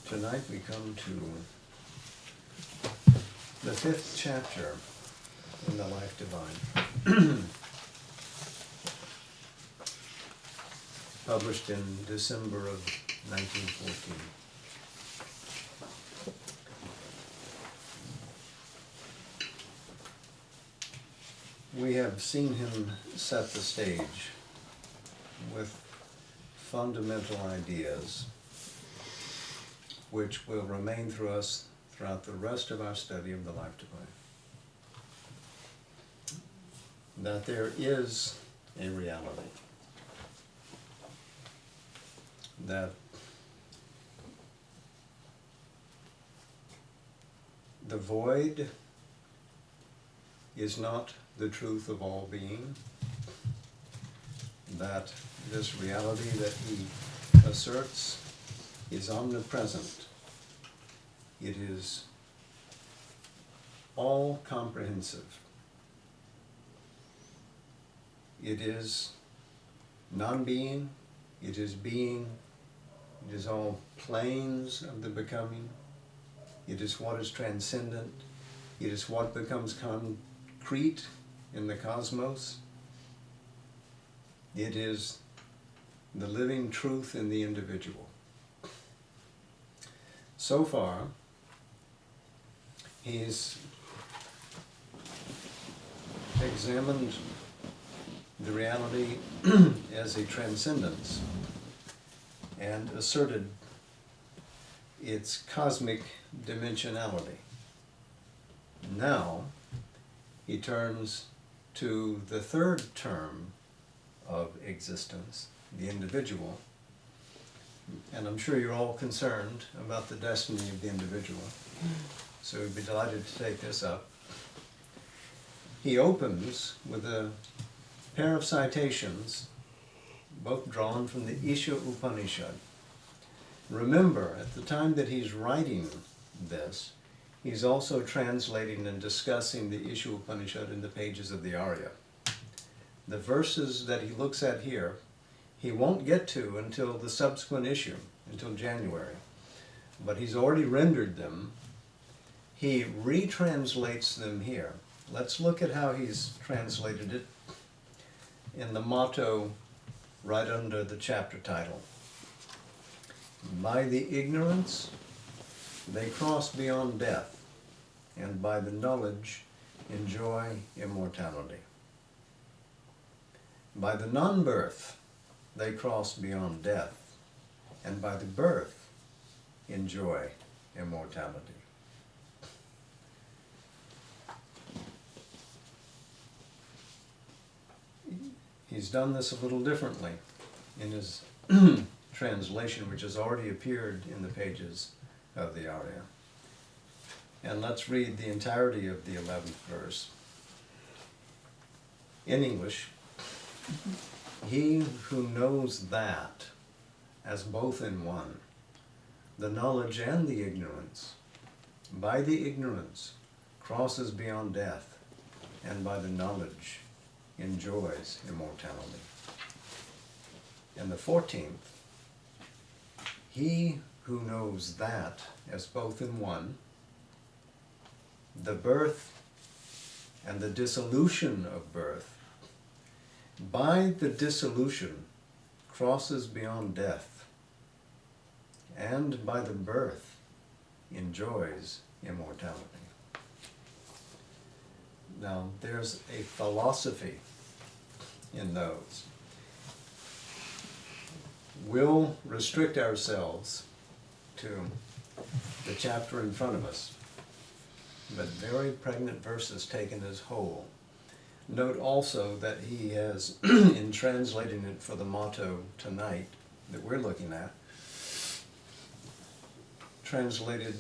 Tonight we come to the 5th chapter in the Life Divine, published in December of 1914. We have seen him set the stage with fundamental ideas which will remain through us throughout the rest of our study of the Life Divine. That there is a reality, that the void is not the truth of all being, that this reality that he asserts is omnipresent. It is all comprehensive. It is non-being, it is being, it is all planes of the becoming, it is what is transcendent, it is what becomes concrete in the cosmos, it is the living truth in the individual. So far, he's examined the reality as a transcendence and asserted its cosmic dimensionality. Now, he turns to the third term of existence, the individual. And I'm sure you're all concerned about the destiny of the individual. So we'd be delighted to take this up. He opens with a pair of citations, both drawn from the Isha Upanishad. Remember, at the time that he's writing this, he's also translating and discussing the Isha Upanishad in the pages of the Arya. The verses that he looks at here, he won't get to until the subsequent issue, until January. But he's already rendered them. He retranslates them here. Let's look at how he's translated it in the motto right under the chapter title. By the ignorance, they cross beyond death, and by the knowledge, enjoy immortality. By the non-birth, they cross beyond death, and by the birth, enjoy immortality. He's done this a little differently in his translation, which has already appeared in the pages of the Arya. And let's read the entirety of the 11th verse. In English, he who knows that as both in one, the knowledge and the ignorance, by the ignorance crosses beyond death, and by the knowledge enjoys immortality. And the 14th, he who knows that as both in one, the birth and the dissolution of birth, by the dissolution crosses beyond death, and by the birth enjoys immortality. Now, there's a philosophy in those. We'll restrict ourselves to the chapter in front of us, but very pregnant verses taken as whole. Note also that he has, in translating it for the motto tonight that we're looking at, translated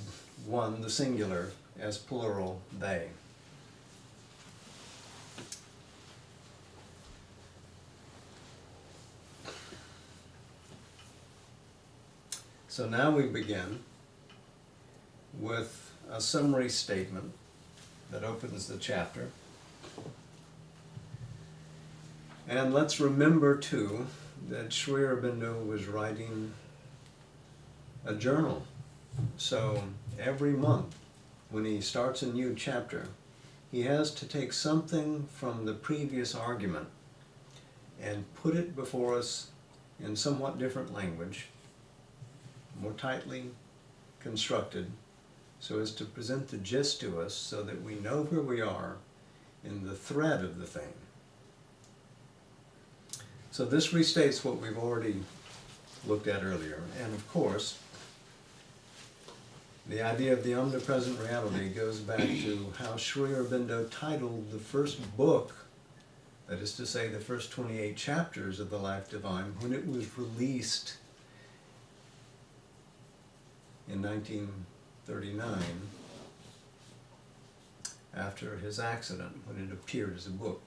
one, the singular, as plural, they. So now we begin with a summary statement that opens the chapter. And let's remember, too, that Sri Aurobindo was writing a journal So every month, when he starts a new chapter, he has to take something from the previous argument and put it before us in somewhat different language, more tightly constructed, so as to present the gist to us so that we know where we are in the thread of the thing. So this restates what we've already looked at earlier. And of course, the idea of the omnipresent reality goes back to how Sri Aurobindo titled the first book, that is to say the first 28 chapters of the Life Divine, when it was released in 1939 after his accident, when it appeared as a book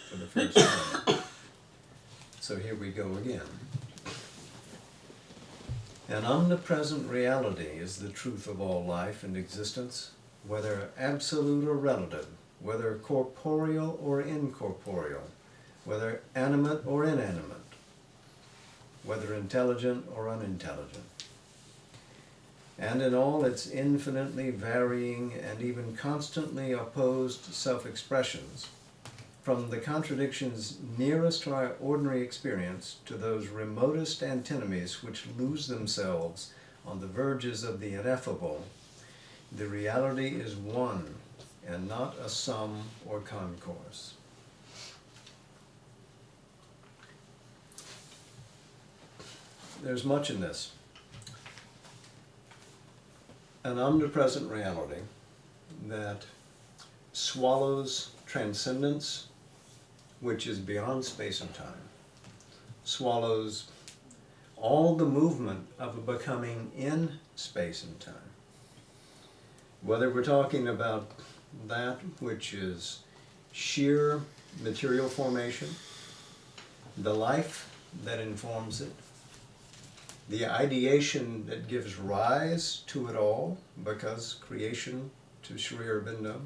for the first time. So here we go again. An omnipresent reality is the truth of all life and existence, whether absolute or relative, whether corporeal or incorporeal, whether animate or inanimate, whether intelligent or unintelligent. And in all its infinitely varying and even constantly opposed self-expressions, from the contradictions nearest to our ordinary experience to those remotest antinomies which lose themselves on the verges of the ineffable, the reality is one and not a sum or concourse. There's much in this. An omnipresent reality that swallows transcendence, which is beyond space and time, swallows all the movement of a becoming in space and time. Whether we're talking about that which is sheer material formation, the life that informs it, the ideation that gives rise to it all, because creation, to Sri Aurobindo,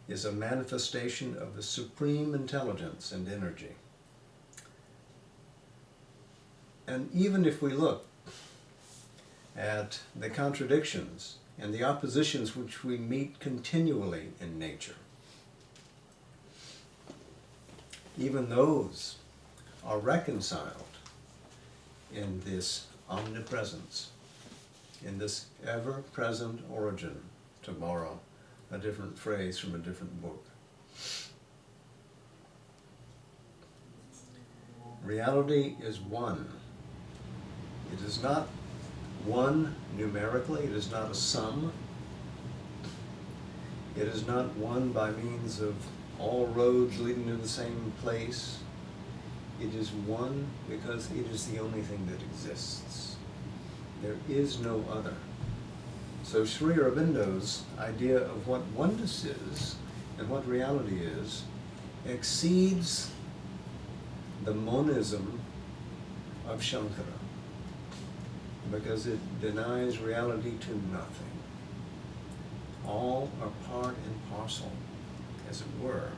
is a manifestation of the supreme intelligence and energy. And even if we look at the contradictions and the oppositions which we meet continually in nature, even those are reconciled in this omnipresence, in this ever-present origin, to borrow a different phrase from a different book. Reality is one. It is not one numerically, it is not a sum. It is not one by means of all roads leading to the same place. It is one because it is the only thing that exists. There is no other. So Sri Aurobindo's idea of what oneness is and what reality is exceeds the monism of Shankara, because it denies reality to nothing. All are part and parcel, as it were,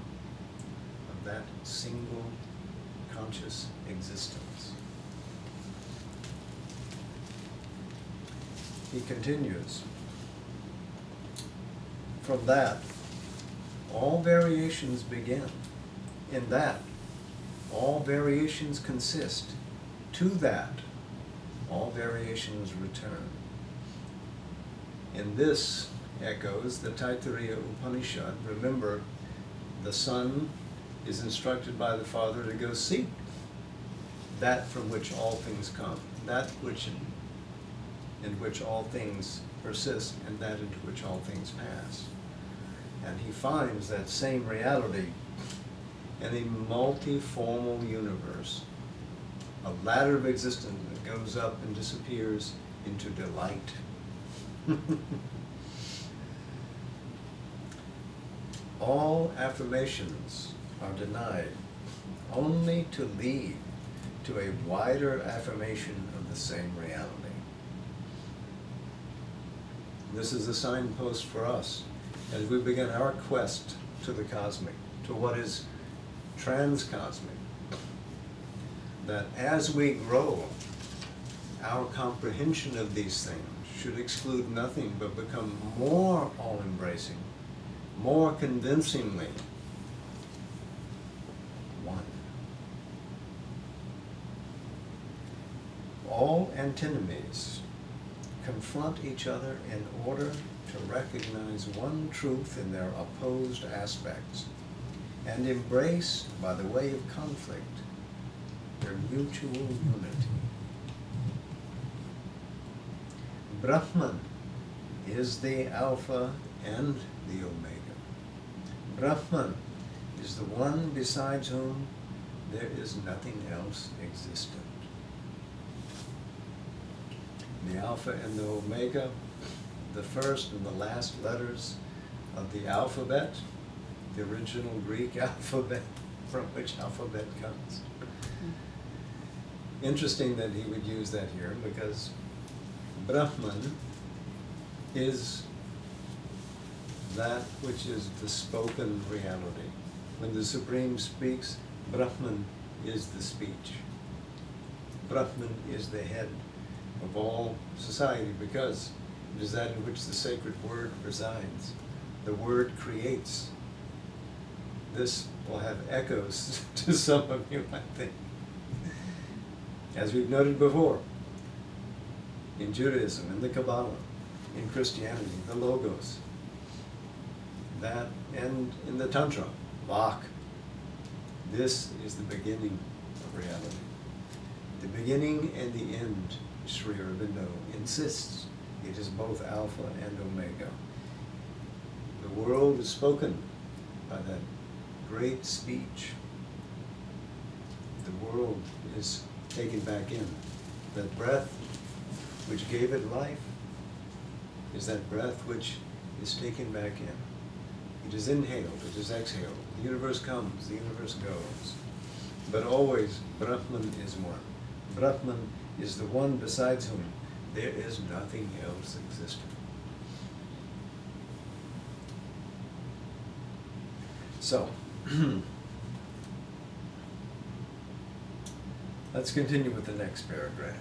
of that single conscious existence. He continues, from that, all variations begin. In that, all variations consist. To that, all variations return. In this echoes the Taittiriya Upanishad. Remember, the son is instructed by the father to go seek that from which all things come, that which in which all things persist, and that into which all things pass. And he finds that same reality in a multiformal universe, a ladder of existence that goes up and disappears into delight. All affirmations are denied only to lead to a wider affirmation of the same reality. This is a signpost for us as we begin our quest to the cosmic, to what is transcosmic, that as we grow our comprehension of these things should exclude nothing but become more all-embracing, more convincingly one. All antinomies confront each other in order to recognize one truth in their opposed aspects and embrace, by the way of conflict, their mutual unity. Brahman is the Alpha and the Omega. Brahman is the one besides whom there is nothing else existent. The Alpha and the Omega, the first and the last letters of the alphabet, the original Greek alphabet from which alphabet comes. Interesting that he would use that here, because Brahman is that which is the spoken reality. When the Supreme speaks, Brahman is the speech. Brahman is the head of all society, because it is that in which the sacred word resides. The word creates. This will have echoes to some of you, I think. As we've noted before, in Judaism, in the Kabbalah, in Christianity, the Logos, that, and in the Tantra, Vak. This is the beginning of reality. The beginning and the end, Sri Aurobindo insists, it is both Alpha and Omega. The world is spoken by that great speech. The world is taken back in. That breath which gave it life is that breath which is taken back in. It is inhaled, it is exhaled. The universe comes, the universe goes. But always Brahman is one. Brahman is the one besides whom there is nothing else existent. So, let's continue with the next paragraph.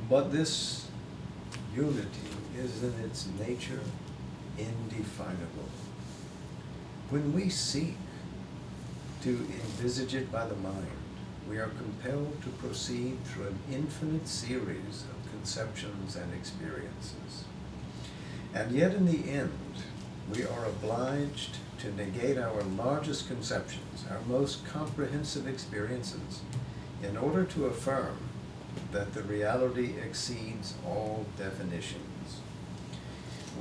But this unity is in its nature indefinable. When we seek to envisage it by the mind, we are compelled to proceed through an infinite series of conceptions and experiences. And yet in the end, we are obliged to negate our largest conceptions, our most comprehensive experiences, in order to affirm that the reality exceeds all definitions.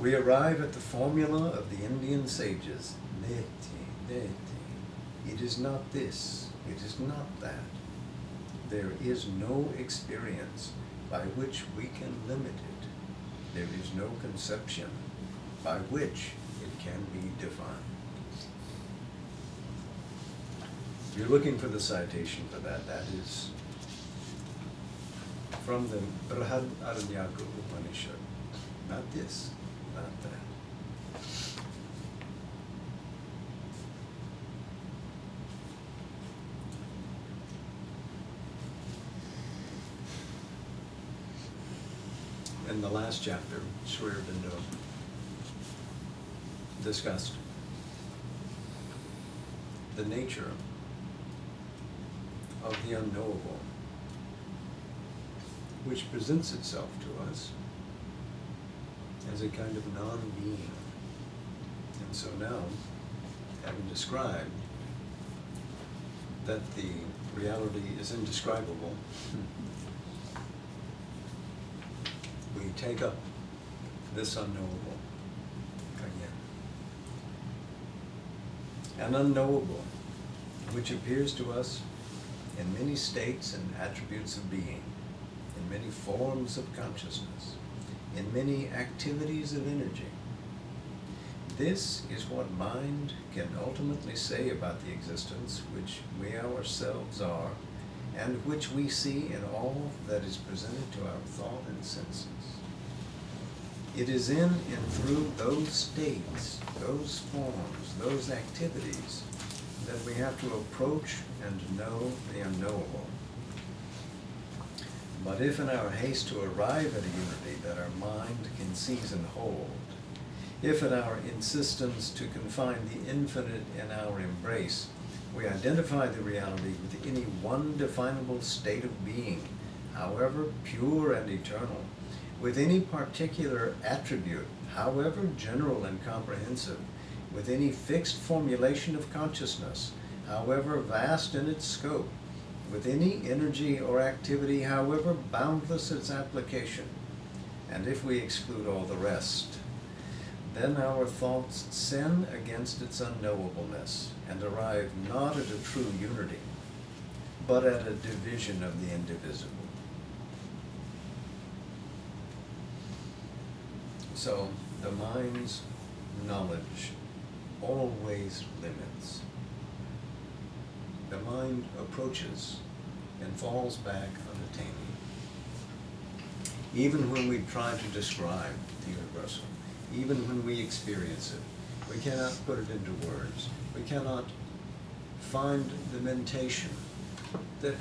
We arrive at the formula of the Indian sages, neti, neti. It is not this, it is not that. There is no experience by which we can limit it. There is no conception by which it can be defined. If you're looking for the citation for that, that is from the Brihadaranyaka Upanishad. Not this, not that. In the last chapter, Sri Aurobindo discussed the nature of the unknowable, which presents itself to us as a kind of non-being. And so now, having described that the reality is indescribable, we take up this unknowable again. An unknowable which appears to us in many states and attributes of being, in many forms of consciousness, in many activities of energy. This is what mind can ultimately say about the existence which we ourselves are, and which we see in all that is presented to our thought and senses. It is in and through those states, those forms, those activities, that we have to approach and know the unknowable. But if in our haste to arrive at a unity that our mind can seize and hold, if in our insistence to confine the infinite in our embrace, we identify the reality with any one definable state of being, however pure and eternal, with any particular attribute, however general and comprehensive, with any fixed formulation of consciousness, however vast in its scope, with any energy or activity, however boundless its application, and if we exclude all the rest, then our thoughts sin against its unknowableness and arrive not at a true unity, but at a division of the indivisible. So the mind's knowledge always limits. The mind approaches and falls back unattaining. Even when we try to describe the universal, even when we experience it, we cannot put it into words. We cannot find the mentation that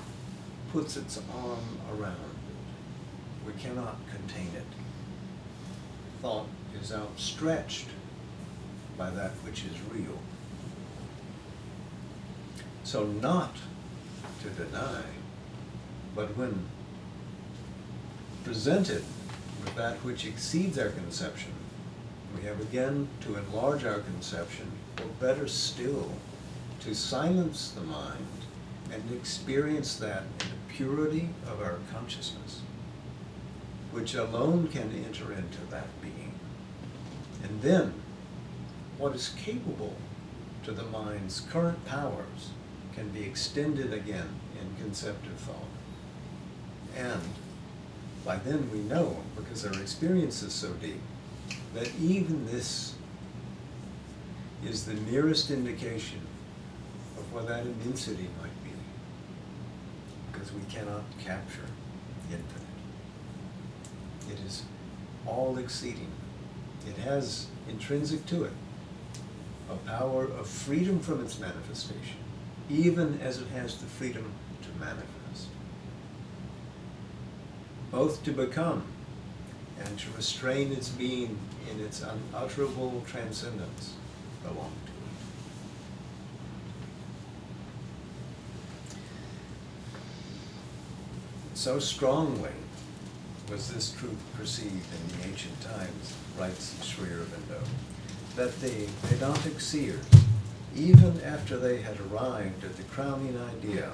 puts its arm around it. We cannot contain it. Thought is outstretched by that which is real. So not to deny, but when presented with that which exceeds our conception, we have again to enlarge our conception, or better still, to silence the mind and experience that in the purity of our consciousness, which alone can enter into that being. And then, what is capable to the mind's current powers can be extended again in conceptive thought. And by then we know, because our experience is so deep, that even this is the nearest indication of what that immensity might be, because we cannot capture the infinite. It is all exceeding. It has intrinsic to it a power of freedom from its manifestation, even as it has the freedom to manifest. Both to become and to restrain its being in its unutterable transcendence belong to it. So strongly was this truth perceived in the ancient times, writes Sri Aurobindo, that the Vedantic seers, even after they had arrived at the crowning idea,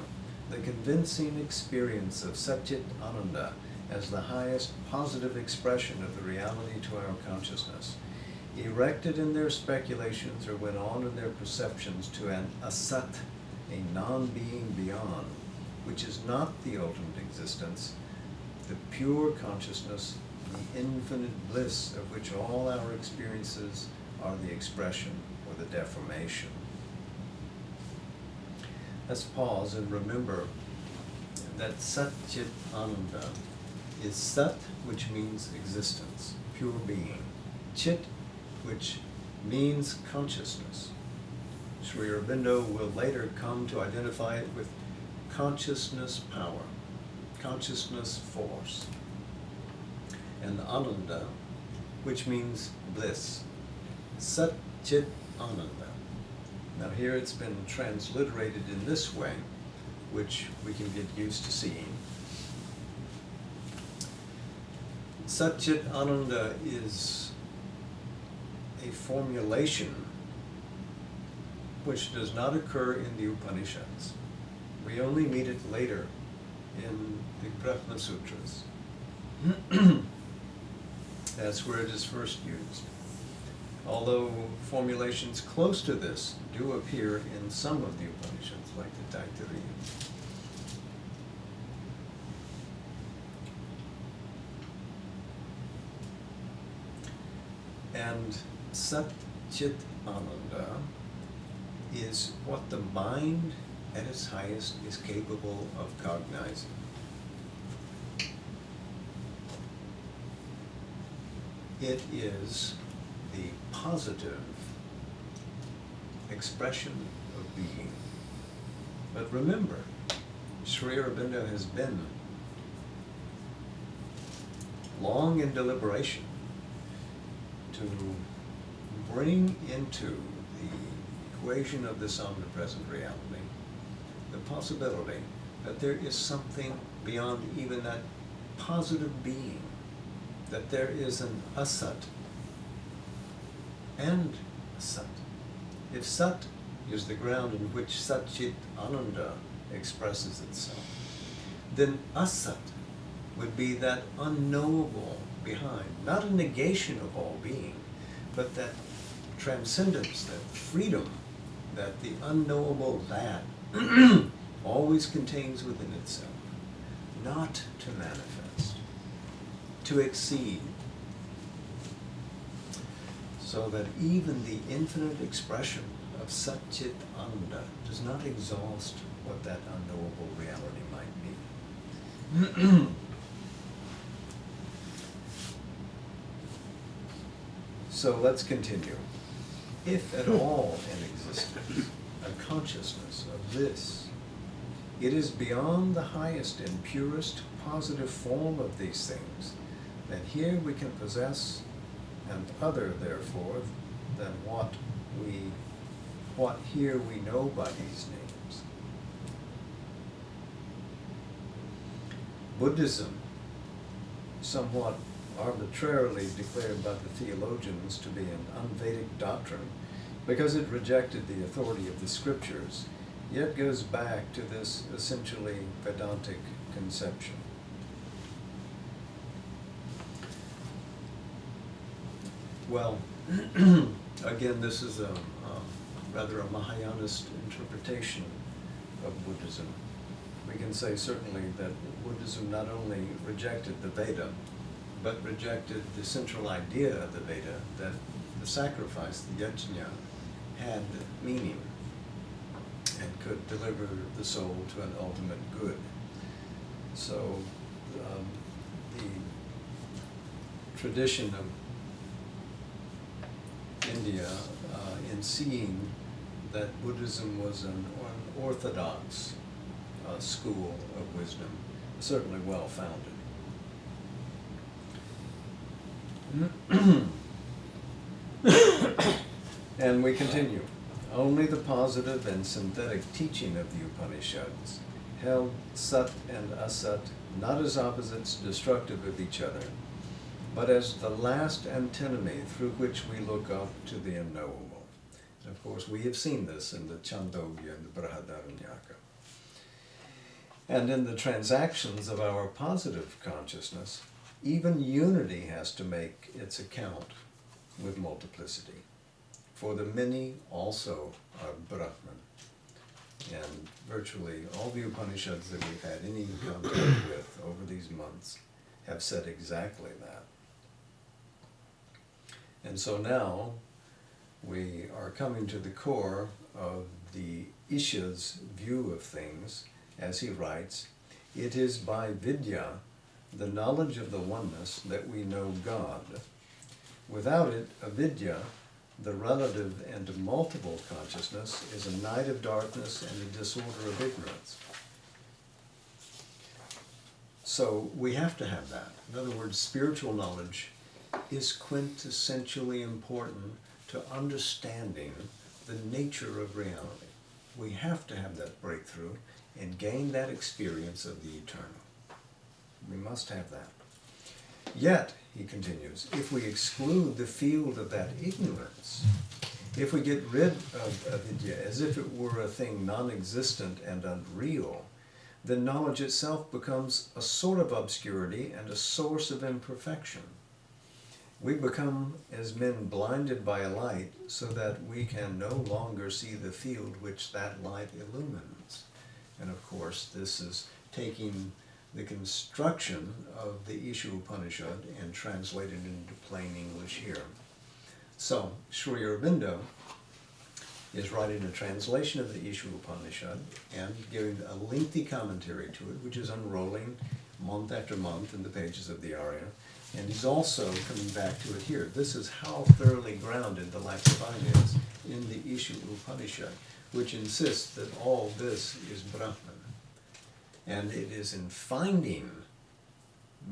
the convincing experience of Satchit Ananda as the highest positive expression of the reality to our consciousness, erected in their speculations or went on in their perceptions to an asat, a non-being beyond, which is not the ultimate existence, the pure consciousness, the infinite bliss of which all our experiences are the expression or the deformation. Let's pause and remember that Satchit Ananda is Sat, which means existence, pure being. Chit, which means consciousness. Sri Aurobindo will later come to identify it with consciousness power, consciousness force. And Ananda, which means bliss. Sat Chit Ananda. Now here it's been transliterated in this way, which we can get used to seeing. Satchit Ananda is a formulation which does not occur in the Upanishads. We only meet it later in the Brahma Sutras. That's where it is first used. Although formulations close to this do appear in some of the Upanishads, like the Taittiriya. And Satchit Ananda is what the mind at its highest is capable of cognizing. It is the positive expression of being. But remember, Sri Aurobindo has been long in deliberation, to bring into the equation of this omnipresent reality the possibility that there is something beyond even that positive being, that there is an asat and a sat. If sat is the ground in which Satchit Ananda expresses itself, then asat would be that unknowable behind, not a negation of all being, but that transcendence, that freedom, that the unknowable that always contains within itself, not to manifest, to exceed, so that even the infinite expression of Satchit Ananda does not exhaust what that unknowable reality might be. So let's continue. If at all in existence, a consciousness of this, it is beyond the highest and purest positive form of these things, that here we can possess and other, therefore, than what here we know by these names. Buddhism, somewhat arbitrarily declared by the theologians to be an un-Vedic doctrine because it rejected the authority of the scriptures, yet goes back to this essentially Vedantic conception. Well, again, this is rather a Mahayanist interpretation of Buddhism. We can say certainly that Buddhism not only rejected the Veda, but rejected the central idea of the Veda, that the sacrifice, the yajna, had meaning and could deliver the soul to an ultimate good. So the tradition of India in seeing that Buddhism was an orthodox school of wisdom, certainly well-founded. And we continue. Only the positive and synthetic teaching of the Upanishads held Sat and Asat not as opposites destructive of each other, but as the last antinomy through which we look up to the unknowable. And of course, we have seen this in the Chandogya and the Brihadaranyaka. And in the transactions of our positive consciousness, even unity has to make its account with multiplicity. For the many also are Brahman. And virtually all the Upanishads that we've had any contact with over these months have said exactly that. And so now we are coming to the core of the Isha's view of things, as he writes, "It is by vidya, the knowledge of the oneness, that we know God. Without it, avidya, the relative and multiple consciousness, is a night of darkness and a disorder of ignorance." So we have to have that. In other words, spiritual knowledge is quintessentially important to understanding the nature of reality. We have to have that breakthrough and gain that experience of the eternal. We must have that. Yet, he continues, if we exclude the field of that ignorance, if we get rid of avidya as if it were a thing non-existent and unreal, then knowledge itself becomes a sort of obscurity and a source of imperfection. We become as men blinded by a light so that we can no longer see the field which that light illumines. And of course, this is taking the construction of the Isha Upanishad and translated into plain English here. So, Sri Aurobindo is writing a translation of the Isha Upanishad and giving a lengthy commentary to it, which is unrolling month after month in the pages of the Arya. And he's also coming back to it here. This is how thoroughly grounded the Life Divine is in the Isha Upanishad, which insists that all this is Brahman. And it is in finding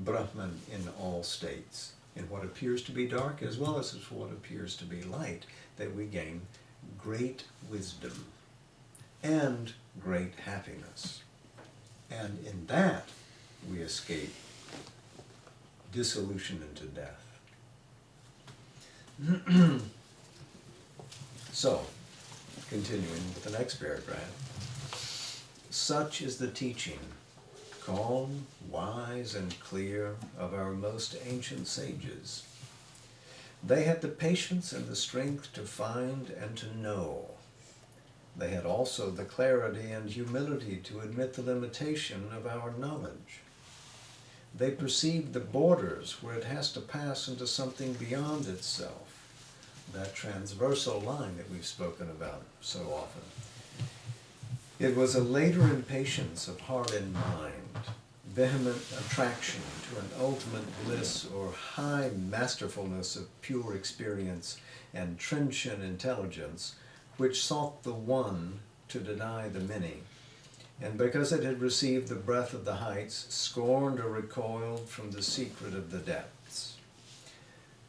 Brahman in all states, in what appears to be dark as well as what appears to be light, that we gain great wisdom and great happiness. And in that we escape dissolution into death. So, continuing with the next paragraph. Such is the teaching, calm, wise, and clear, of our most ancient sages. They had the patience and the strength to find and to know. They had also the clarity and humility to admit the limitation of our knowledge. They perceived the borders where it has to pass into something beyond itself, that transversal line that we've spoken about so often. It was a later impatience of heart and mind, vehement attraction to an ultimate bliss or high masterfulness of pure experience and trenchant intelligence, which sought the one to deny the many, and because it had received the breath of the heights, scorned or recoiled from the secret of the depths.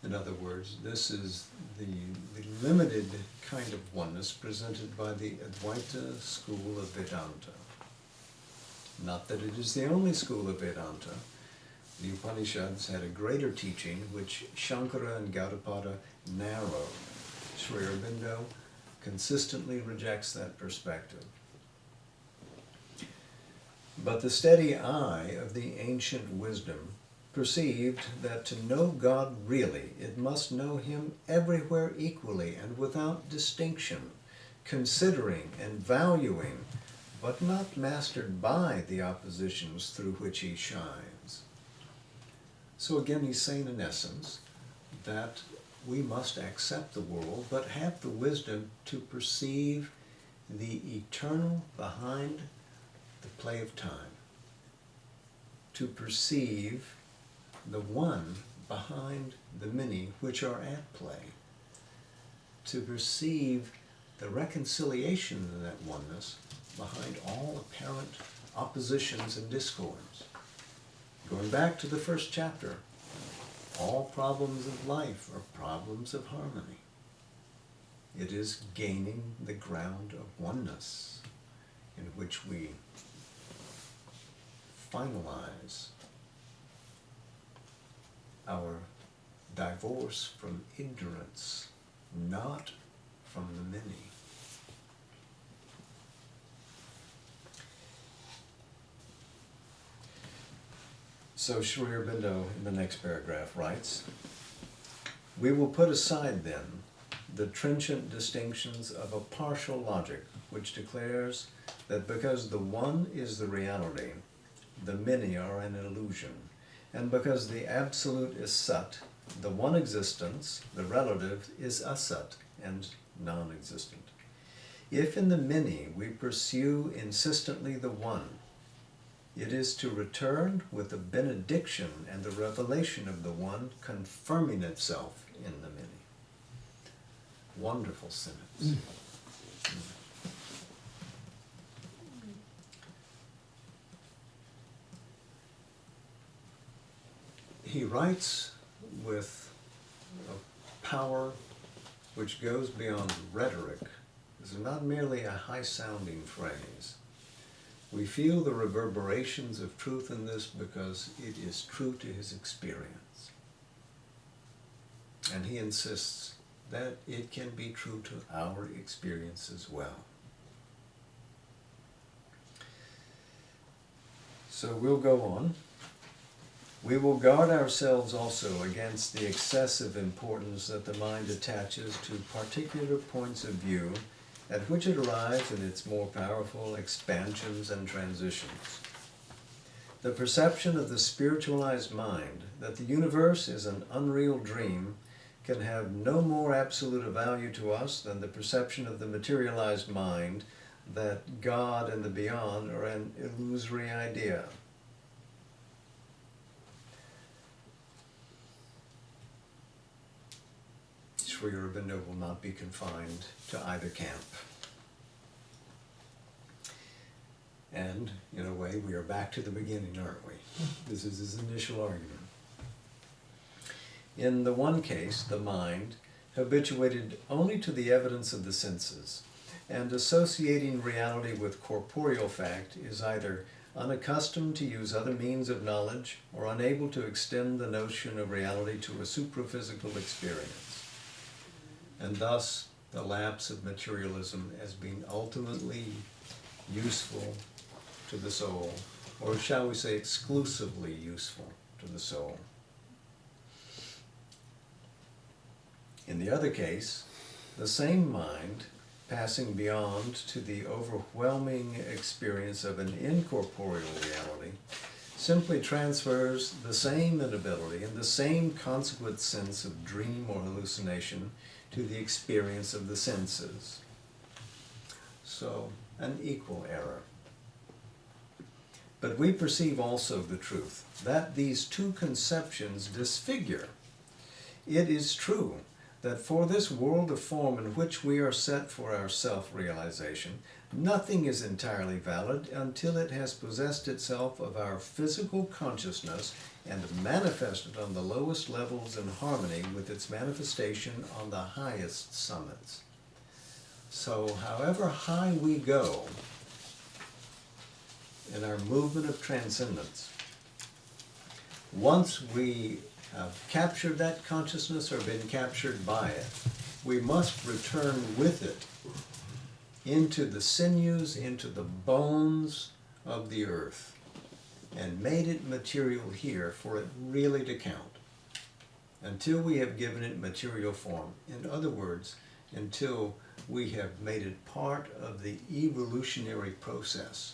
In other words, this is the limited kind of oneness presented by the Advaita school of Vedanta. Not that it is the only school of Vedanta. The Upanishads had a greater teaching which Shankara and Gaudapada narrowed. Sri Aurobindo consistently rejects that perspective. But the steady eye of the ancient wisdom perceived that to know God really, it must know Him everywhere equally and without distinction, considering and valuing, but not mastered by the oppositions through which He shines. So again, he's saying in essence that we must accept the world, but have the wisdom to perceive the eternal behind the play of time, to perceive the one behind the many which are at play, to perceive the reconciliation of that oneness behind all apparent oppositions and discords. Going back to the first chapter, all problems of life are problems of harmony. It is gaining the ground of oneness in which we finalize our divorce from ignorance, not from the many. So Sri Aurobindo in the next paragraph writes, "We will put aside then the trenchant distinctions of a partial logic which declares that because the one is the reality, the many are an illusion, and because the absolute is Sat, the one existence, the relative, is Asat and non-existent. If in the many we pursue insistently the one, it is to return with the benediction and the revelation of the one confirming itself in the many." Wonderful sentence. He writes with a power which goes beyond rhetoric. This is not merely a high-sounding phrase. We feel the reverberations of truth in this because it is true to his experience. And he insists that it can be true to our experience as well. So we'll go on. "We will guard ourselves also against the excessive importance that the mind attaches to particular points of view at which it arrives in its more powerful expansions and transitions. The perception of the spiritualized mind that the universe is an unreal dream can have no more absolute a value to us than the perception of the materialized mind that God and the beyond are an illusory idea." Sri Aurobindo will not be confined to either camp. And, in a way, we are back to the beginning, aren't we? This is his initial argument. In the one case, the mind, habituated only to the evidence of the senses, and associating reality with corporeal fact, is either unaccustomed to use other means of knowledge or unable to extend the notion of reality to a supraphysical experience. And thus, the lapse of materialism as being ultimately useful to the soul, or shall we say exclusively useful to the soul. In the other case, the same mind, passing beyond to the overwhelming experience of an incorporeal reality, simply transfers the same inability and the same consequent sense of dream or hallucination to the experience of the senses. So, an equal error. But we perceive also the truth, that these two conceptions disfigure. It is true that for this world of form in which we are set for our self-realization, nothing is entirely valid until it has possessed itself of our physical consciousness and manifested on the lowest levels in harmony with its manifestation on the highest summits. So, however high we go in our movement of transcendence, once we have captured that consciousness or been captured by it, we must return with it into the sinews, into the bones of the earth, and made it material here for it really to count, until we have given it material form. In other words, until we have made it part of the evolutionary process.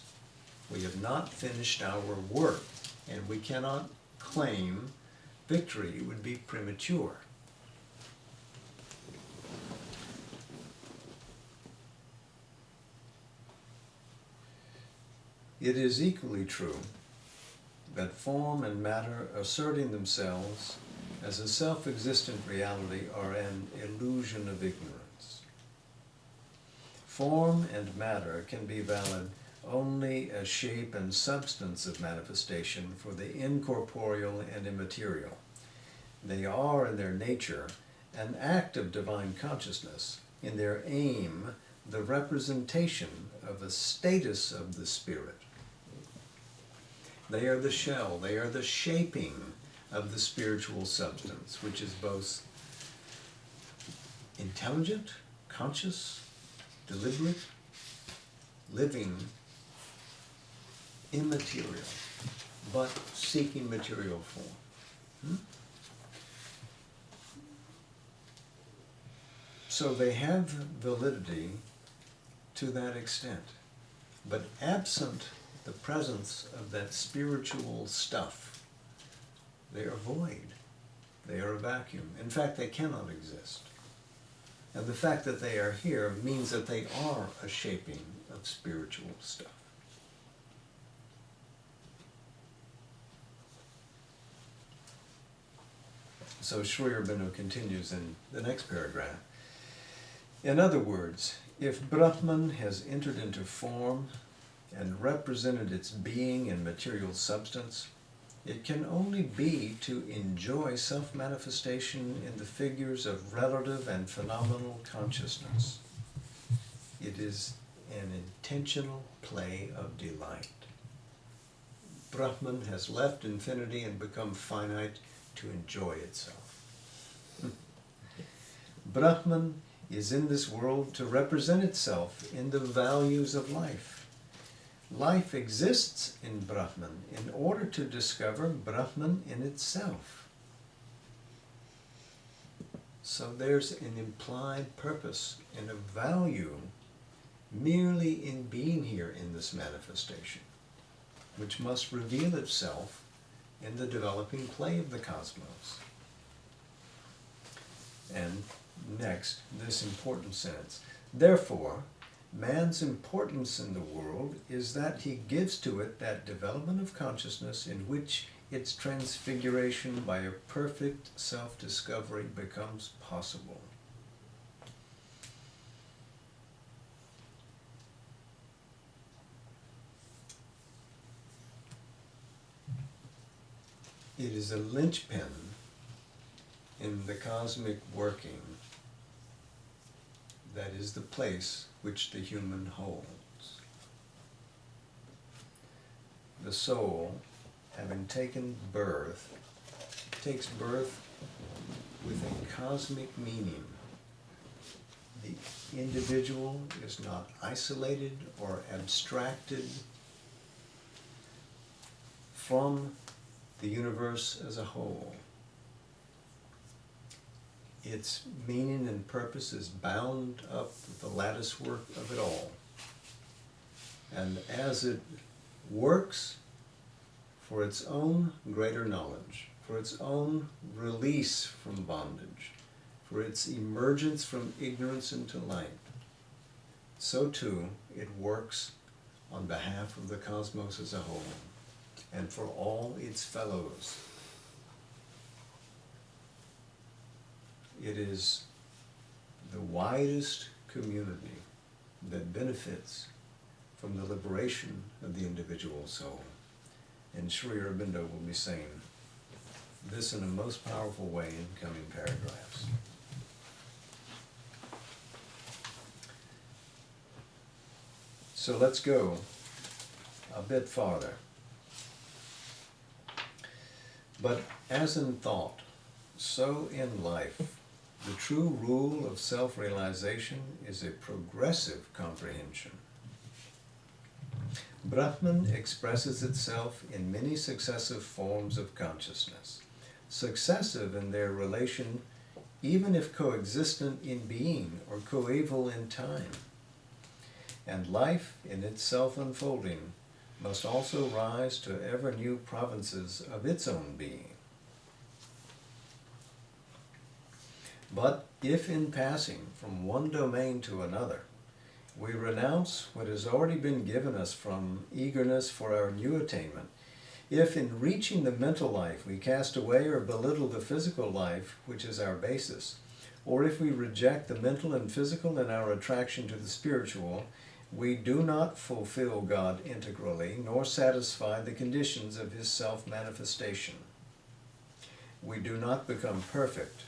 We have not finished our work, and we cannot claim victory. It would be premature. It is equally true that form and matter asserting themselves as a self-existent reality are an illusion of ignorance. Form and matter can be valid only as shape and substance of manifestation for the incorporeal and immaterial. They are, in their nature, an act of divine consciousness, in their aim, the representation of a status of the spirit. They are the shell, they are the shaping of the spiritual substance, which is both intelligent, conscious, deliberate, living, immaterial, but seeking material form. So they have validity to that extent, but absent the presence of that spiritual stuff, they are void. They are a vacuum. In fact, they cannot exist. And the fact that they are here means that they are a shaping of spiritual stuff. So Sri Aurobindo continues in the next paragraph. In other words, if Brahman has entered into form and represented its being in material substance, it can only be to enjoy self-manifestation in the figures of relative and phenomenal consciousness. It is an intentional play of delight. Brahman has left infinity and become finite to enjoy itself. Brahman is in this world to represent itself in the values of life. Life exists in Brahman in order to discover Brahman in itself. So there's an implied purpose and a value merely in being here in this manifestation, which must reveal itself in the developing play of the cosmos. And next, this important sentence. Therefore, man's importance in the world is that he gives to it that development of consciousness in which its transfiguration by a perfect self-discovery becomes possible. It is a linchpin in the cosmic working that is the place which the human holds. The soul, having taken birth, takes birth with a cosmic meaning. The individual is not isolated or abstracted from the universe as a whole. Its meaning and purpose is bound up with the lattice work of it all. And as it works for its own greater knowledge, for its own release from bondage, for its emergence from ignorance into light, so too it works on behalf of the cosmos as a whole and for all its fellows. It is the widest community that benefits from the liberation of the individual soul. And Sri Aurobindo will be saying this in a most powerful way in coming paragraphs. So let's go a bit farther. But as in thought, so in life, the true rule of self-realization is a progressive comprehension. Brahman expresses itself in many successive forms of consciousness, successive in their relation even if coexistent in being or coeval in time. And life, in its self-unfolding, must also rise to ever new provinces of its own being. But if in passing from one domain to another, we renounce what has already been given us from eagerness for our new attainment, if in reaching the mental life we cast away or belittle the physical life, which is our basis, or if we reject the mental and physical in our attraction to the spiritual, we do not fulfill God integrally, nor satisfy the conditions of His self-manifestation. We do not become perfect,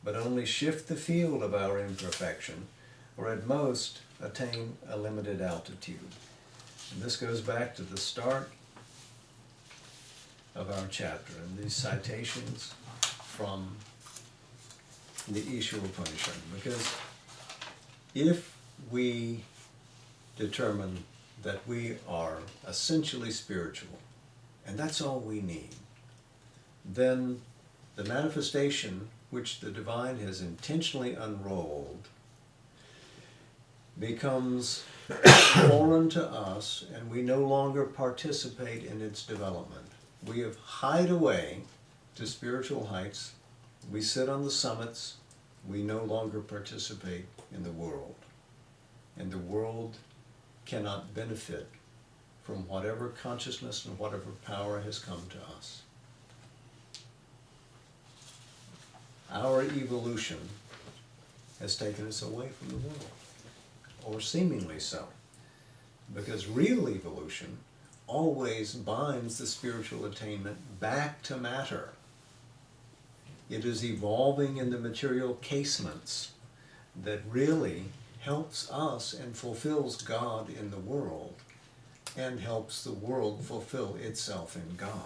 but only shift the field of our imperfection, or at most attain a limited altitude. And this goes back to the start of our chapter, and these citations from the Isha Upanishad, because if we determine that we are essentially spiritual, and that's all we need, then the manifestation which the divine has intentionally unrolled becomes foreign to us, and we no longer participate in its development. We have hied away to spiritual heights. We sit on the summits. We no longer participate in the world. And the world cannot benefit from whatever consciousness and whatever power has come to us. Our evolution has taken us away from the world, or seemingly so, because real evolution always binds the spiritual attainment back to matter. It is evolving in the material casements that really helps us and fulfills God in the world, and helps the world fulfill itself in God.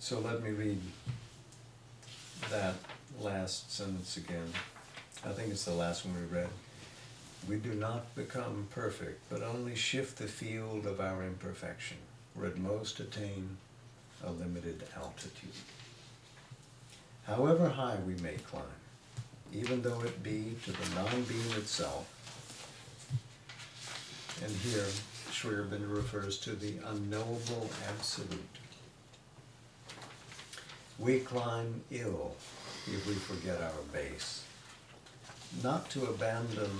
So let me read that last sentence again. I think it's the last one we read. We do not become perfect, but only shift the field of our imperfection, or at most attain a limited altitude. However high we may climb, even though it be to the non-being itself, and here Sri Aurobindo refers to the unknowable absolute. We climb ill if we forget our base. not to abandon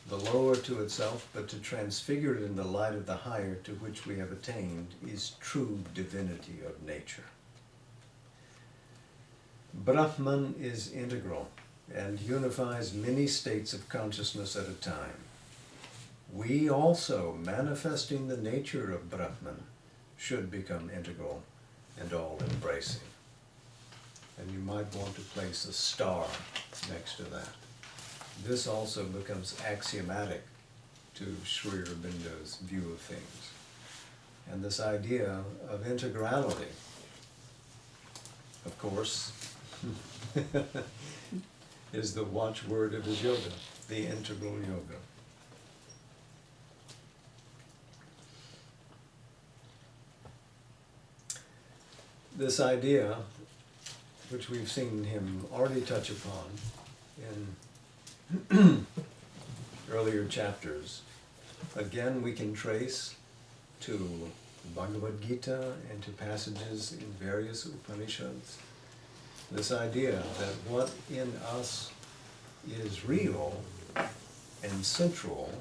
the lower to itself, but to transfigure it in the light of the higher to which we have attained, is true divinity of nature. Brahman is integral and unifies many states of consciousness at a time. We also, manifesting the nature of Brahman, should become integral and all-embracing. And you might want to place a star next to that. This also becomes axiomatic to Sri Aurobindo's view of things. And this idea of integrality, of course, is the watchword of his yoga, the integral yoga. This idea, which we've seen him already touch upon in earlier chapters, again we can trace to the Bhagavad Gita and to passages in various Upanishads. This idea that what in us is real and central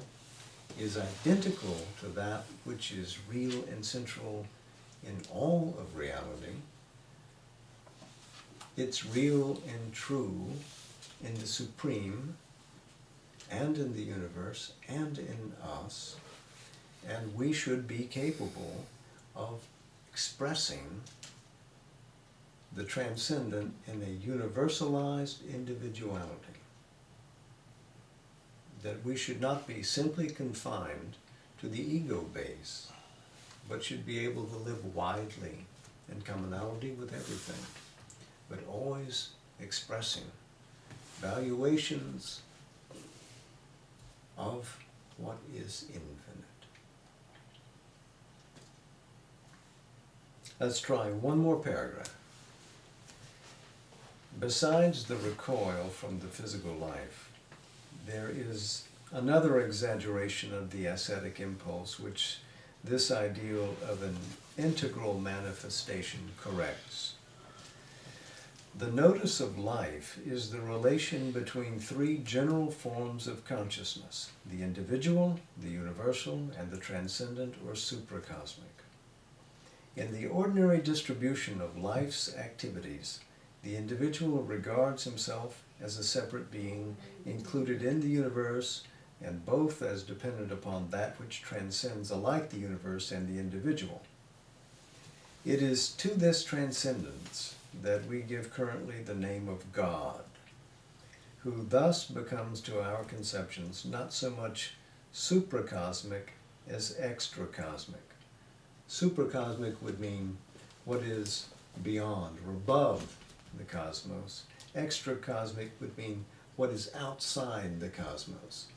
is identical to that which is real and central in all of reality. It's real and true in the Supreme and in the universe and in us, and we should be capable of expressing the transcendent in a universalized individuality. That we should not be simply confined to the ego base, but should be able to live widely in commonality with everything, but always expressing valuations of what is infinite. Let's try one more paragraph. Besides the recoil from the physical life, there is another exaggeration of the ascetic impulse which this ideal of an integral manifestation corrects. The notice of life is the relation between three general forms of consciousness: the individual, the universal, and the transcendent or supracosmic. In the ordinary distribution of life's activities, the individual regards himself as a separate being included in the universe, and both as dependent upon that which transcends alike the universe and the individual. It is to this transcendence that we give currently the name of God, who thus becomes to our conceptions not so much supracosmic as extracosmic. Supracosmic would mean what is beyond or above the cosmos. Extracosmic would mean what is outside the cosmos.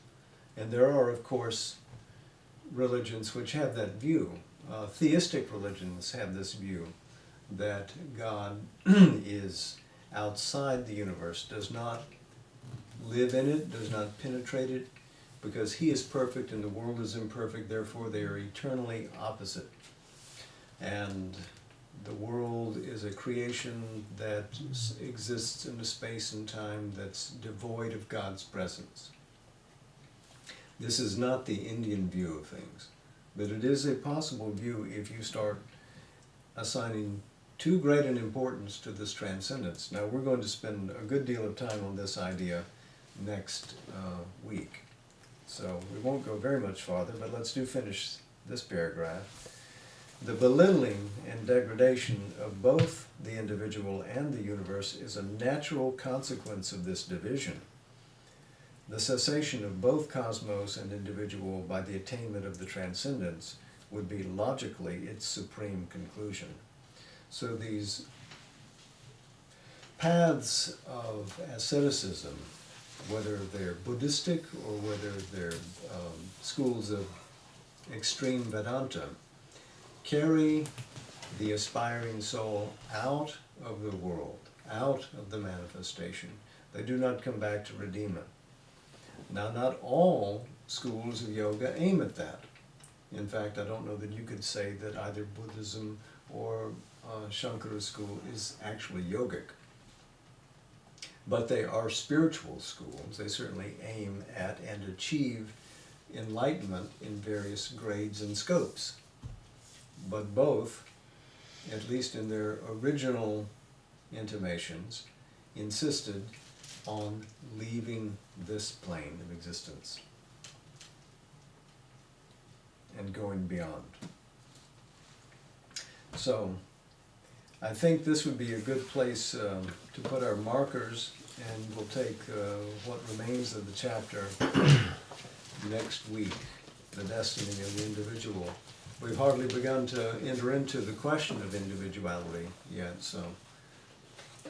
And there are, of course, religions which have that view. Theistic religions have this view that God is outside the universe, does not live in it, does not penetrate it, because he is perfect and the world is imperfect, therefore they are eternally opposite. And the world is a creation that exists in a space and time that's devoid of God's presence. This is not the Indian view of things, but it is a possible view if you start assigning too great an importance to this transcendence. Now, we're going to spend a good deal of time on this idea next week, so we won't go very much farther, but let's finish this paragraph. The belittling and degradation of both the individual and the universe is a natural consequence of this division. The cessation of both cosmos and individual by the attainment of the transcendence would be logically its supreme conclusion. So these paths of asceticism, whether they're Buddhistic or whether they're schools of extreme Vedanta, carry the aspiring soul out of the world, out of the manifestation. They do not come back to redeem it. Now, not all schools of yoga aim at that. In fact, I don't know that you could say that either Buddhism or Shankara school is actually yogic. but they are spiritual schools. They certainly aim at and achieve enlightenment in various grades and scopes. But both, at least in their original intimations, insisted on leaving this plane of existence and going beyond. So I think this would be a good place to put our markers, and we'll take what remains of the chapter next week, the destiny of the individual. We've hardly begun to enter into the question of individuality yet, so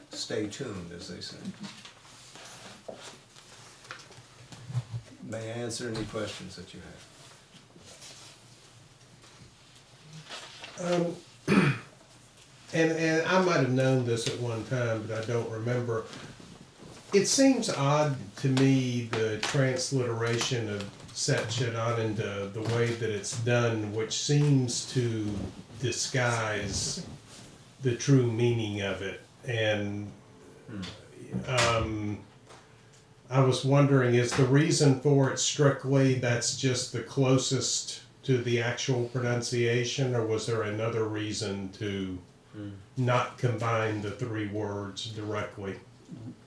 stay tuned, as they say. May I answer any questions that you have? And I might have known this at one time, but I don't remember. It seems odd to me, the transliteration of Satchidananda, the way that it's done, which seems to disguise the true meaning of it. And I was wondering, is the reason for it strictly that's just the closest to the actual pronunciation, or was there another reason to not combine the three words directly?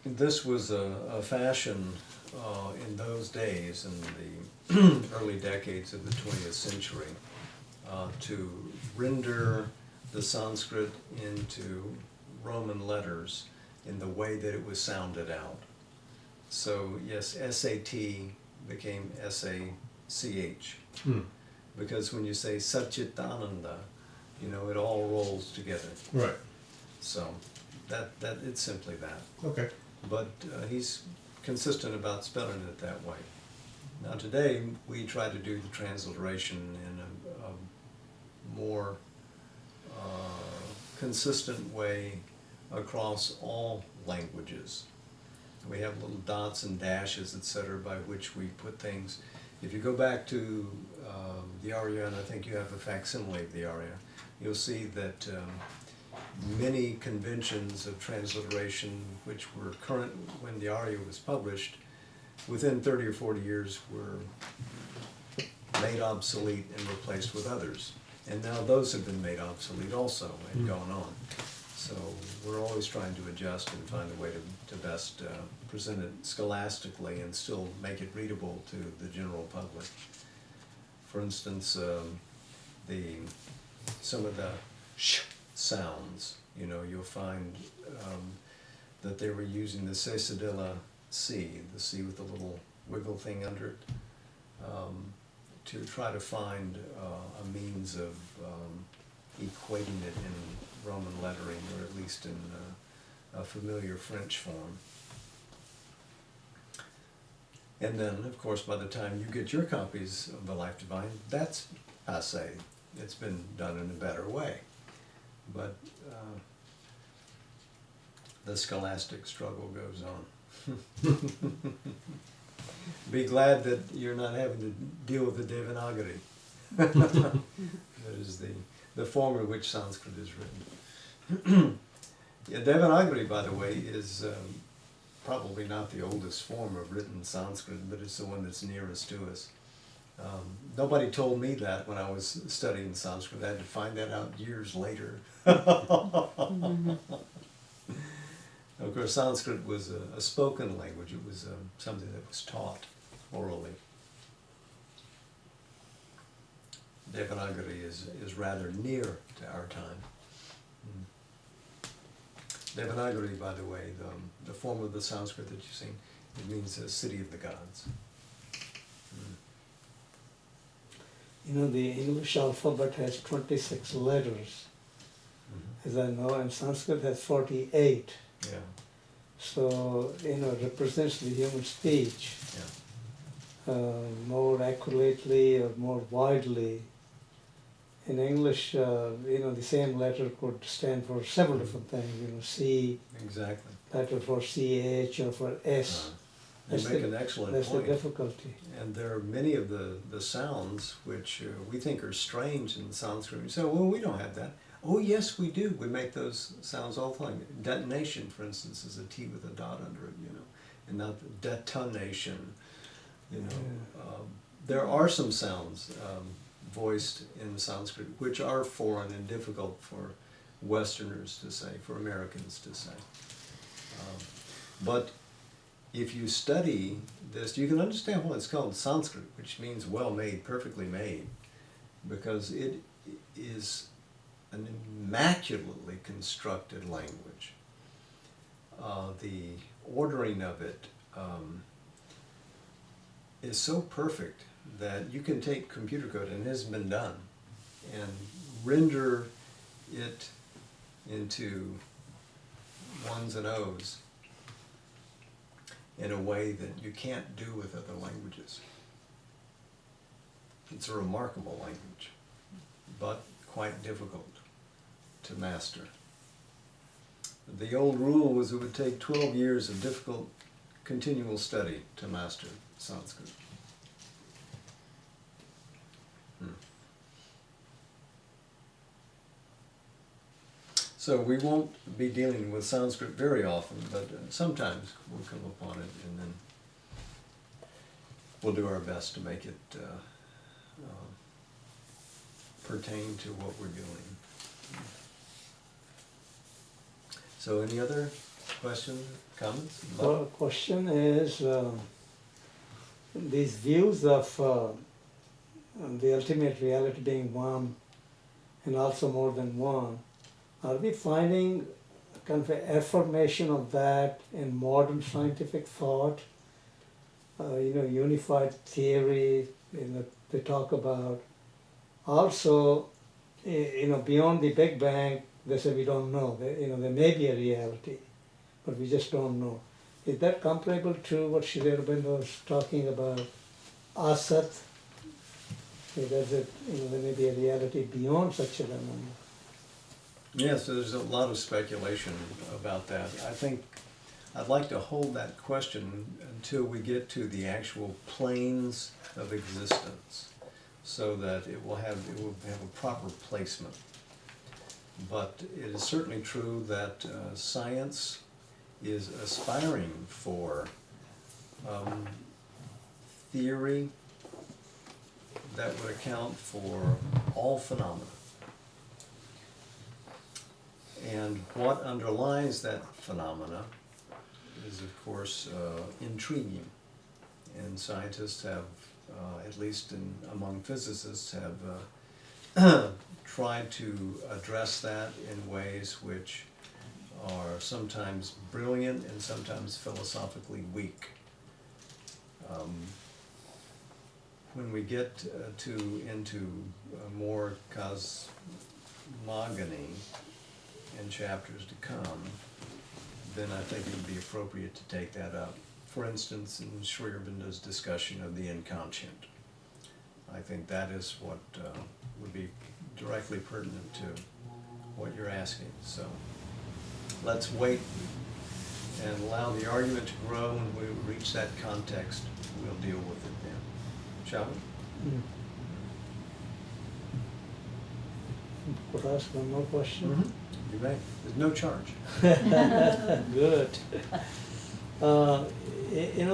This was a fashion in those days, in the early decades of the 20th century, to render the Sanskrit into Roman letters in the way that it was sounded out. So yes, SAT became SACH, because when you say Satchitananda, you know, it all rolls together. Right. So that it's simply that. Okay. But he's consistent about spelling it that way. Now today we try to do the transliteration in a more consistent way across all languages. We have little dots and dashes, etc., by which we put things. If you go back to the Arya, and I think you have a facsimile of the Arya, you'll see that many conventions of transliteration which were current when the Arya was published, within 30 or 40 years were made obsolete and replaced with others. And now those have been made obsolete also and gone on. So we're always trying to adjust and find a way to best present it scholastically and still make it readable to the general public. For instance, some of the sh sounds, you know, you'll find that they were using the Sesadilla C, the C with the little wiggle thing under it, to try to find a means of equating it in Roman lettering, or at least in a familiar French form. And then, of course, by the time you get your copies of The Life Divine, that's passé. It's been done in a better way. But the scholastic struggle goes on. Be glad that you're not having to deal with the Devanagari. That is the form in which Sanskrit is written. Yeah, Devanagari, by the way, is probably not the oldest form of written Sanskrit, but it's the one that's nearest to us. Nobody told me that when I was studying Sanskrit. I had to find that out years later. Of course, Sanskrit was a spoken language. It was something that was taught orally. Devanagari is rather near to our time. Devanagari, by the way, the form of the Sanskrit that you've seen, it means the city of the gods. You know, the English alphabet has 26 letters, as I know, and Sanskrit has 48. Yeah. So, you know, it represents the human speech Yeah. more accurately or more widely. In English, you know, the same letter could stand for several different things. You know, C, Exactly. letter for CH or for S. You make an excellent That's point. the difficulty. And there are many of the sounds which we think are strange in Sanskrit. We say, well, we don't have that. Oh, yes, we do. We make those sounds all the time. Detonation, for instance, is a T with a dot under it, and not detonation, There are some sounds voiced in Sanskrit which are foreign and difficult for Westerners to say, for Americans to say. But if you study this, you can understand why it's called Sanskrit, which means well made, perfectly made, because it is an immaculately constructed language. The ordering of it is so perfect that you can take computer code, and it has been done, and render it into ones and O's in a way that you can't do with other languages. It's a remarkable language, but quite difficult to master. The old rule was it would take 12 years of difficult, continual study to master Sanskrit. So we won't be dealing with Sanskrit very often, but sometimes we'll come upon it, and then we'll do our best to make it pertain to what we're doing. So any other questions, comments? Well, the question is, these views of the ultimate reality being one and also more than one, are we finding kind of an affirmation of that in modern scientific thought? Unified theory, they talk about. Also, beyond the Big Bang, they say we don't know. There may be a reality, but we just don't know. Is that comparable to what Sri Aurobindo was talking about, asat? There may be a reality beyond such a phenomenon. Yes, there's a lot of speculation about that. I think I'd like to hold that question until we get to the actual planes of existence, so that it will have a proper placement. But it is certainly true that science is aspiring for theory that would account for all phenomena. And what underlies that phenomena is, of course, intriguing. And scientists have, at least among physicists, have tried to address that in ways which are sometimes brilliant and sometimes philosophically weak. When we get into more cosmogony in chapters to come, then I think it would be appropriate to take that up. For instance, in Sri Aurobindo's discussion of the inconscient. I think that is what would be directly pertinent to what you're asking. So let's wait and allow the argument to grow. When we reach that context, we'll deal with it then. Shall we? Could I ask one more question? Mm-hmm. You may. There's no charge. Good.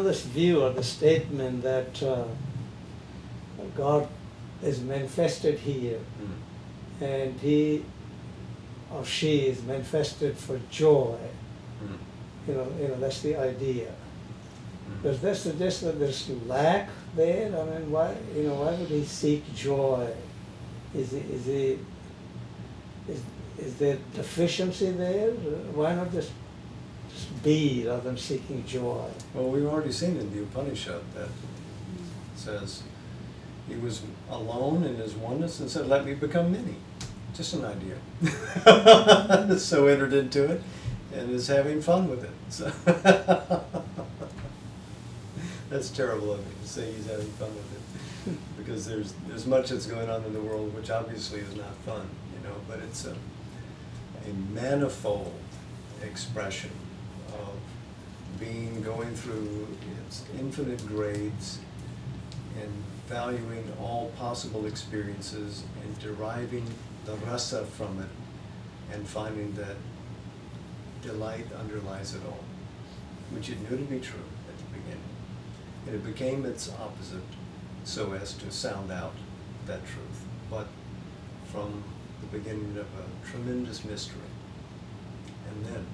This view or the statement that God is manifested here, and he or she is manifested for joy. That's the idea. Does that suggest that there's lack there? I mean, why would he seek joy? Is there deficiency there? Why not just be rather than seeking joy? Well, we've already seen in the Upanishad that says he was alone in his oneness and said, "Let me become many." Just an idea. So entered into it and is having fun with it. So that's terrible of me to say he's having fun with it, because there's much that's going on in the world which obviously is not fun, but it's a manifold expression of being going through its infinite grades and valuing all possible experiences and deriving the rasa from it and finding that delight underlies it all, which it knew to be true at the beginning. And it became its opposite so as to sound out that truth, but from the beginning of a tremendous mystery. And then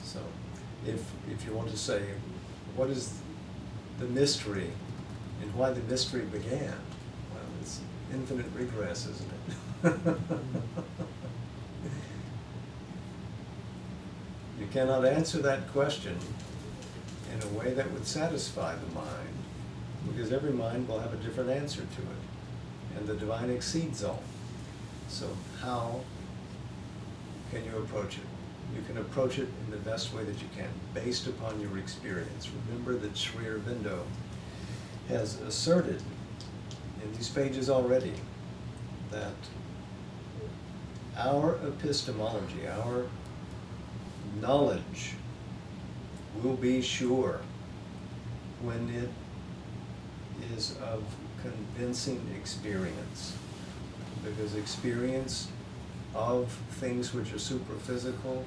so if you want to say what is the mystery and why the mystery began, well, it's infinite regress, isn't it? You cannot answer that question in a way that would satisfy the mind, because every mind will have a different answer to it, and the divine exceeds all. So how can you approach it? You can approach it in the best way that you can, based upon your experience. Remember that Sri Aurobindo has asserted in these pages already that our epistemology, our knowledge, will be sure when it is of convincing experience. Because experience of things which are superphysical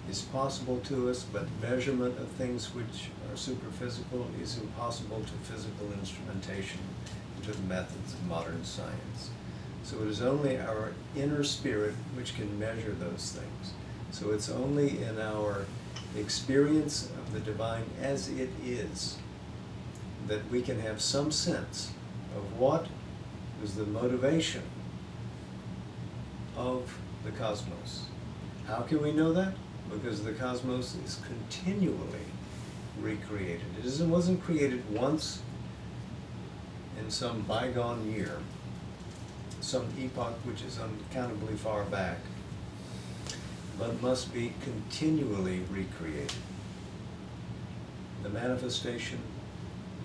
is possible to us, but measurement of things which are superphysical is impossible to physical instrumentation, to the methods of modern science. So it is only our inner spirit which can measure those things. So it's only in our experience of the divine as it is that we can have some sense of what was the motivation of the cosmos. How can we know that? Because the cosmos is continually recreated. It wasn't created once in some bygone year, some epoch which is uncountably far back, but must be continually recreated. The manifestation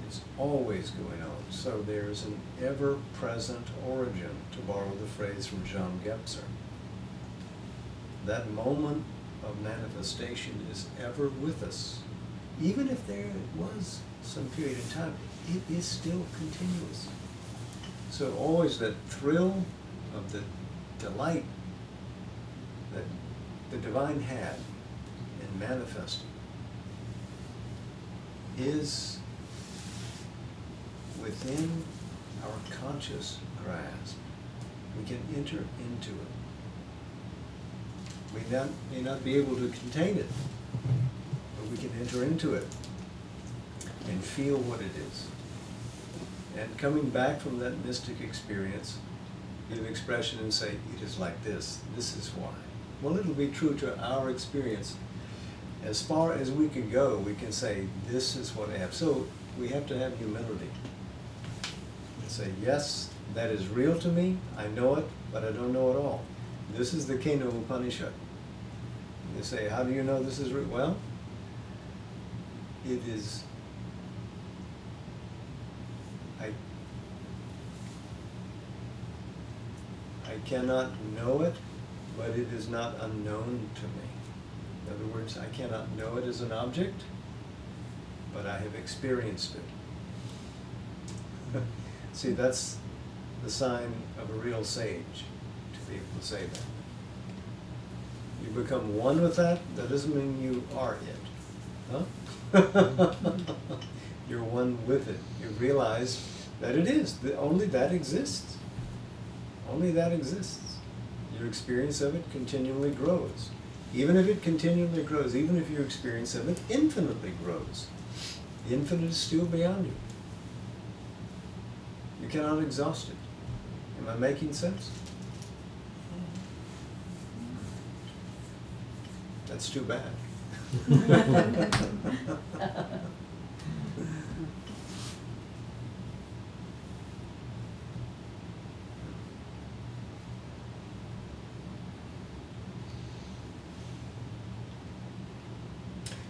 is always going on. So there's an ever-present origin, to borrow the phrase from Jean Gebser. That moment of manifestation is ever with us. Even if there was some period of time, it is still continuous. So always that thrill of the delight that the divine had in manifesting is within our conscious grasp. We can enter into it. We may not be able to contain it, but we can enter into it and feel what it is. And coming back from that mystic experience, give expression and say, it is like this is why. Well, it'll be true to our experience. As far as we can go, we can say, this is what I have. So we have to have humility. And say, yes, that is real to me, I know it, but I don't know it all. This is the Kena Upanishad. You say, how do you know this is real? Well, it is, I cannot know it, but it is not unknown to me. In other words, I cannot know it as an object, but I have experienced it. See, that's the sign of a real sage, to be able to say that. You become one with that, that doesn't mean you are it. Huh? You're one with it. You realize that it is, that only that exists. Only that exists. Your experience of it continually grows. Even if it continually grows, even if your experience of it infinitely grows, the infinite is still beyond you. You cannot exhaust it. Am I making sense? That's too bad.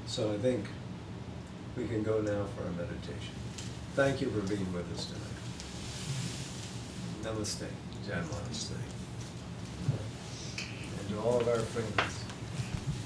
So I think we can go now for our meditation. Thank you for being with us tonight. Namaste. Jai Namaste. And to all of our friends